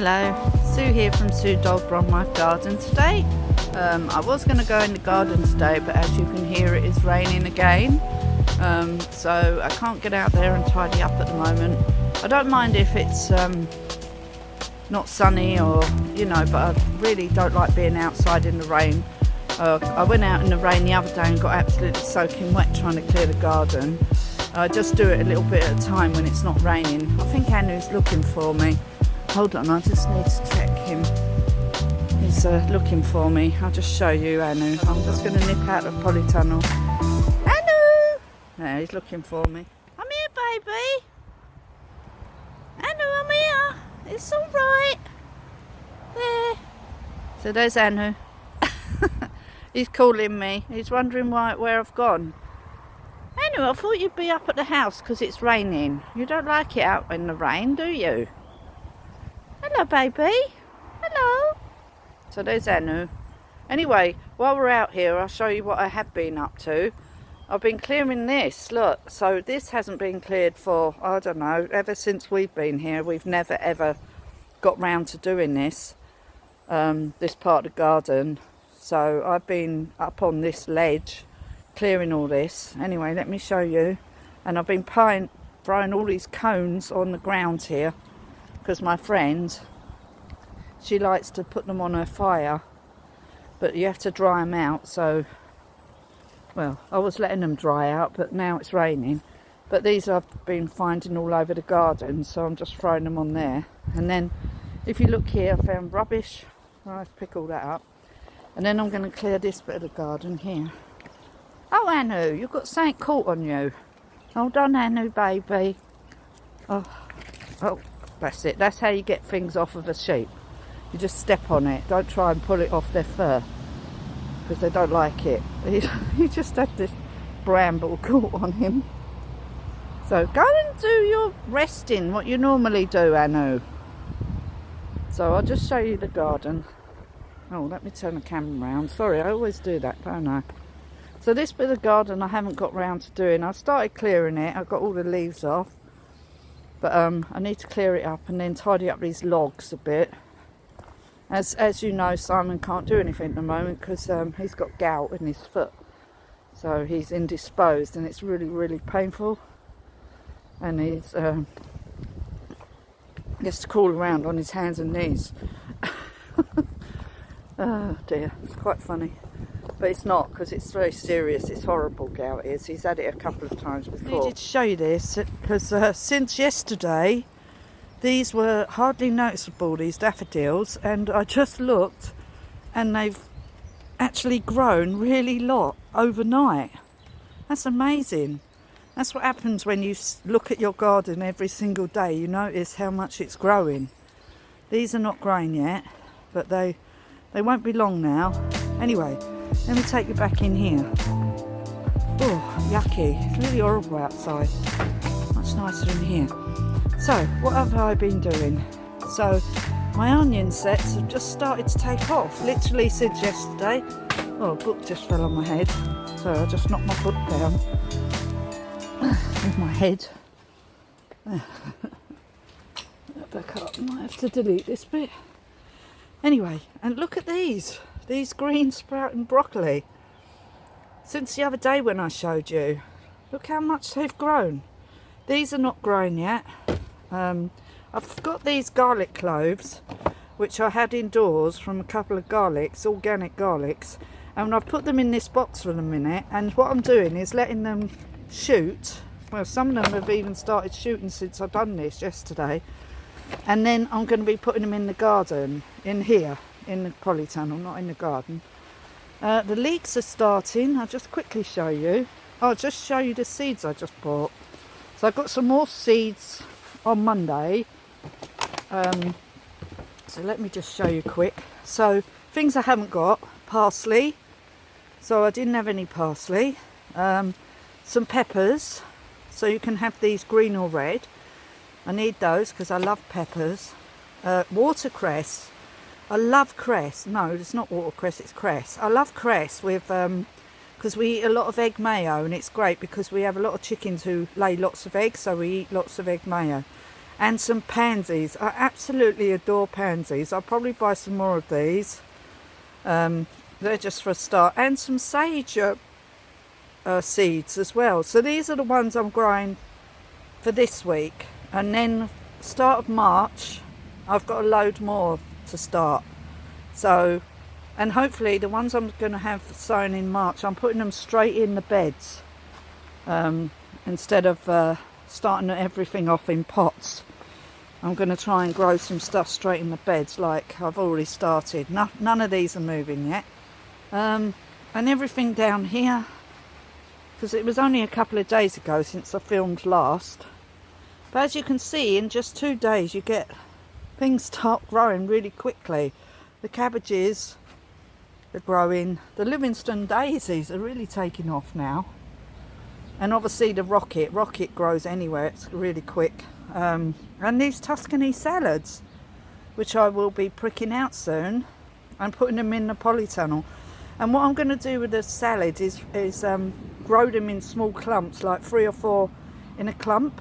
Hello, Sue here from Sue Dog Bromwich Garden today. I was going to go in the garden today, but as you can hear it is raining again, so I can't get out there and tidy up at the moment. I don't mind if it's not sunny or, but I really don't like being outside in the rain. I went out in the rain the other day and got absolutely soaking wet trying to clear the garden. I just do it a little bit at a time when it's not raining. I think Anu's looking for me. Hold on, I just need to check him. He's looking for me. I'll just show you Anu. I'm just going to nip out of polytunnel. Anu! There, he's looking for me. I'm here, baby. Anu, I'm here. It's all right. There. So there's Anu. He's calling me. He's wondering where I've gone. Anu, I thought you'd be up at the house because it's raining. You don't like it out in the rain, do you? Hello, baby. Hello. So there's Anu. Anyway, while we're out here, I'll show you what I have been up to. I've been clearing this. Look, so this hasn't been cleared for, I don't know, ever since we've been here. We've never, ever got round to doing this, this part of the garden. So I've been up on this ledge, clearing all this. Anyway, let me show you. And I've been throwing all these cones on the ground here. Because my friend, she likes to put them on her fire, but you have to dry them out. So, well, I was letting them dry out, but now it's raining. But these I've been finding all over the garden, so I'm just throwing them on there. And then if you look here, I found rubbish. I'll have to pick all that up. And then I'm going to clear this bit of the garden here. Oh, Anu, you've got something caught on you. Hold on, Anu, baby. Oh. That's it. That's how you get things off of a sheep. You just step on it. Don't try and pull it off their fur, because they don't like it. He just had this bramble caught on him. So go and do your resting, what you normally do, Anu. So I'll just show you the garden. Oh, let me turn the camera around. Sorry, I always do that, don't I? So this bit of garden I haven't got round to doing. I started clearing it. I got all the leaves off. But I need to clear it up and then tidy up these logs a bit. As you know, Simon can't do anything at the moment because he's got gout in his foot. So he's indisposed and it's really, really painful. And he has to crawl around on his hands and knees. Oh dear, it's quite funny. But it's not, because it's very serious. It's horrible, gout is. He's had it a couple of times before. I needed to show you this because since yesterday these were hardly noticeable, these daffodils, and I just looked and they've actually grown really lot overnight. That's amazing. That's what happens when you look at your garden every single day. You notice how much it's growing. These are not growing yet, but they won't be long now. Anyway, let me take you back in here. Oh, yucky. It's really horrible outside. Much nicer in here. So, what have I been doing? So, my onion sets have just started to take off. Literally since yesterday. Oh, a book just fell on my head. So, I just knocked my book down. With my head. Back up. I might have to delete this bit. Anyway, and look at these green sprouting broccoli. Since the other day when I showed you, look how much they've grown. These are not grown yet. I've got these garlic cloves, which I had indoors from a couple of garlics, organic garlics, and I've put them in this box for a minute, and what I'm doing is letting them shoot. Well, some of them have even started shooting since I've done this yesterday. And then I'm going to be putting them in the garden, in here, in the polytunnel, not in the garden. The leeks are starting. I'll just quickly show you. I'll just show you the seeds I just bought. So I got some more seeds on Monday. So let me just show you quick. So things I haven't got: parsley. So I didn't have any parsley. Some peppers. So you can have these green or red. I need those because I love peppers. Watercress. I love cress. No, it's not watercress, it's cress. I love cress with because we eat a lot of egg mayo, and it's great because we have a lot of chickens who lay lots of eggs, so we eat lots of egg mayo. And some pansies. I absolutely adore pansies. I'll probably buy some more of these. They're just for a start. And some sage seeds as well. So these are the ones I'm growing for this week. And then start of March, I've got a load more to start. So, and hopefully the ones I'm going to have sown in March, I'm putting them straight in the beds. Instead of starting everything off in pots. I'm going to try and grow some stuff straight in the beds like I've already started. None of these are moving yet. And everything down here, because it was only a couple of days ago since I filmed last. But as you can see, in just 2 days you get things start growing really quickly. The cabbages are growing. The Livingston daisies are really taking off now. And obviously the rocket grows anywhere, it's really quick. And these Tuscany salads, which I will be pricking out soon, I'm putting them in the polytunnel. And what I'm going to do with the salad is grow them in small clumps, like 3 or 4 in a clump.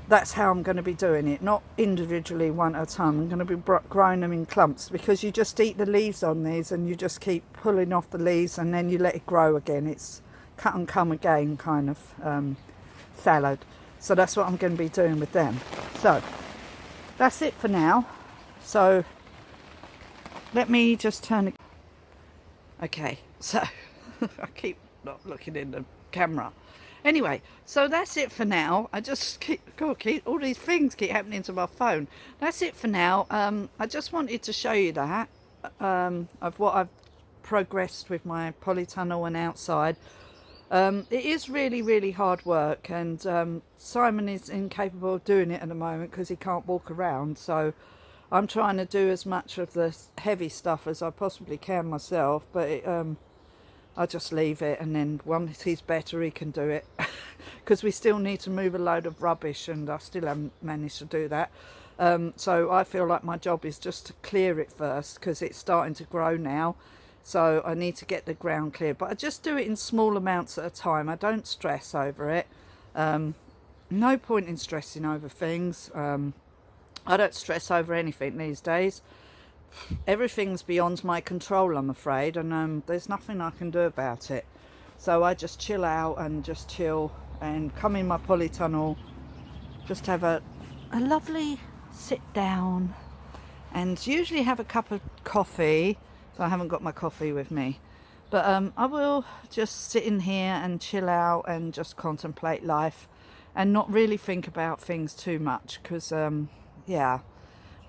That's how I'm going to be doing it, not individually one at a time. I'm going to be growing them in clumps, because you just eat the leaves on these and you just keep pulling off the leaves and then you let it grow again. It's cut and come again kind of salad. So that's what I'm going to be doing with them. So that's it for now. So let me just turn it. Okay, so I keep not looking in the camera. Anyway, so that's it for now. I just keep all these things keep happening to my phone. That's it for now. I just wanted to show you that of what I've progressed with my polytunnel and outside. It is really, really hard work, and Simon is incapable of doing it at the moment because he can't walk around. So I'm trying to do as much of the heavy stuff as I possibly can myself, but I just leave it, and then once he's better he can do it, because we still need to move a load of rubbish and I still haven't managed to do that. So I feel like my job is just to clear it first, because it's starting to grow now. So I need to get the ground cleared, but I just do it in small amounts at a time. I don't stress over it. No point in stressing over things. I don't stress over anything these days. Everything's beyond my control, I'm afraid, and there's nothing I can do about it. So I just chill out and just chill and come in my polytunnel, just have a lovely sit down, and usually have a cup of coffee. So I haven't got my coffee with me, but I will just sit in here and chill out and just contemplate life and not really think about things too much, because yeah,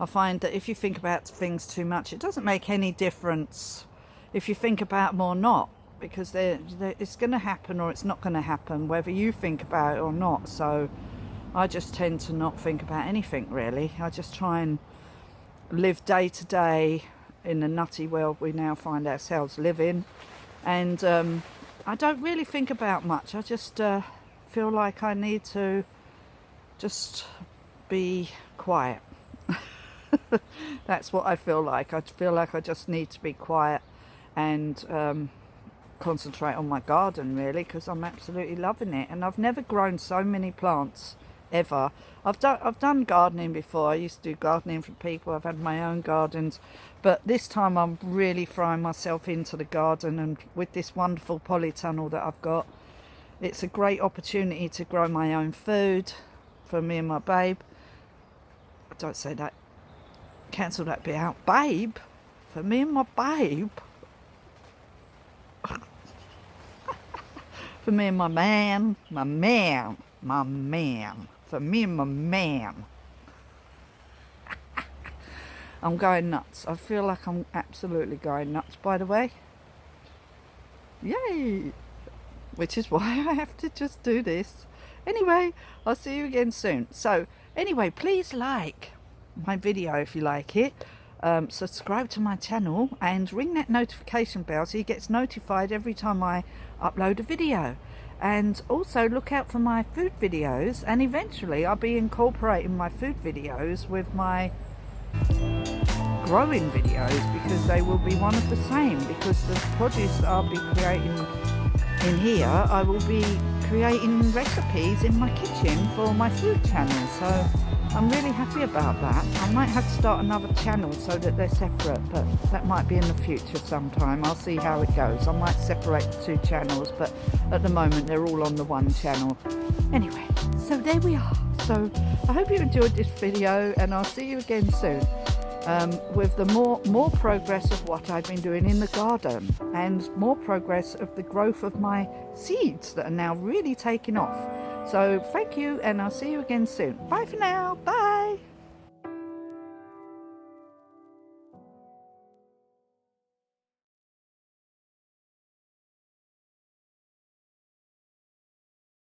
I find that if you think about things too much, it doesn't make any difference if you think about them or not, because it's going to happen or it's not going to happen whether you think about it or not. So I just tend to not think about anything really. I just try and live day to day in the nutty world we now find ourselves living, and I don't really think about much. I just feel like I need to just be quiet. That's what I feel like. I feel like I just need to be quiet and concentrate on my garden really, because I'm absolutely loving it, and I've never grown so many plants ever. I've done gardening before. I used to do gardening for people. I've had my own gardens, but this time I'm really throwing myself into the garden, and with this wonderful polytunnel that I've got, it's a great opportunity to grow my own food for me and my babe. Don't say that, cancel that bit out. Babe, for me and my babe. For me and my man, for me and my man. I'm going nuts. I feel like I'm absolutely going nuts, by the way. Yay! Which is why I have to just do this. Anyway, I'll see you again soon. So, anyway, please like my video if you like it. Subscribe to my channel and ring that notification bell so you get notified every time I upload a video. And also look out for my food videos, and eventually I'll be incorporating my food videos with my growing videos, because they will be one of the same, because the produce that I'll be creating in here, I will be creating recipes in my kitchen for my food channel. So I'm really happy about that. I might have to start another channel so that they're separate, but that might be in the future sometime. I'll see how it goes. I might separate the two channels, but at the moment they're all on the one channel. Anyway, so there we are. So I hope you enjoyed this video, and I'll see you again soon with the more progress of what I've been doing in the garden, and more progress of the growth of my seeds that are now really taking off. So thank you, and I'll see you again soon. Bye for now. Bye.